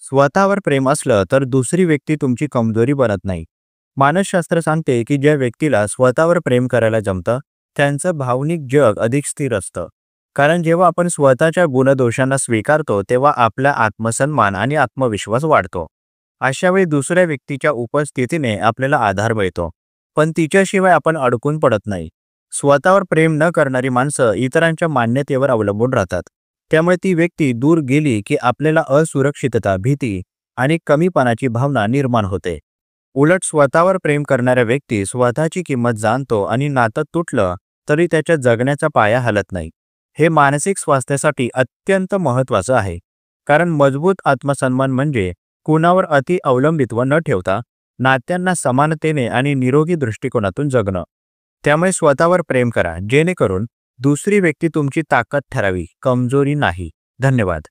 स्वतःवर प्रेम असलं तर दुसरी व्यक्ती तुमची कमजोरी बनत नाही. मानसशास्त्र सांगते की ज्या व्यक्तीला स्वतःवर प्रेम करायला जमतं, त्यांचं भावनिक जग अधिक स्थिर असतं. कारण जेव्हा आपण स्वतःच्या गुणदोषांना स्वीकारतो, तेव्हा आपला आत्मसन्मान आणि आत्मविश्वास वाढतो. अशा वेळी दुसऱ्या व्यक्तीच्या उपस्थितीने आपल्याला आधार मिळतो, पण तिच्याशिवाय आपण अडकून पडत नाही. स्वतःवर प्रेम न करणारी माणसं इतरांच्या मान्यतेवर अवलंबून राहतात. त्यामुळे ती व्यक्ती दूर गेली की आपल्याला असुरक्षितता, भीती आणि कमीपणाची भावना निर्माण होते. उलट स्वतःवर प्रेम करणाऱ्या व्यक्ती स्वतःची किंमत जाणतो आणि नातं तुटलं तरी त्याच्या जगण्याचा पाया हलत नाही. हे मानसिक स्वास्थ्यासाठी अत्यंत महत्त्वाचं आहे. कारण मजबूत आत्मसन्मान म्हणजे कुणावर अति अवलंबित्व न ठेवता नात्यांना समानतेने आणि निरोगी दृष्टिकोनातून जगणं. त्यामुळे स्वतःवर प्रेम करा, जेणेकरून दुसरी व्यक्ती तुमची ताकद ठरावी, कमजोरी नाही. धन्यवाद.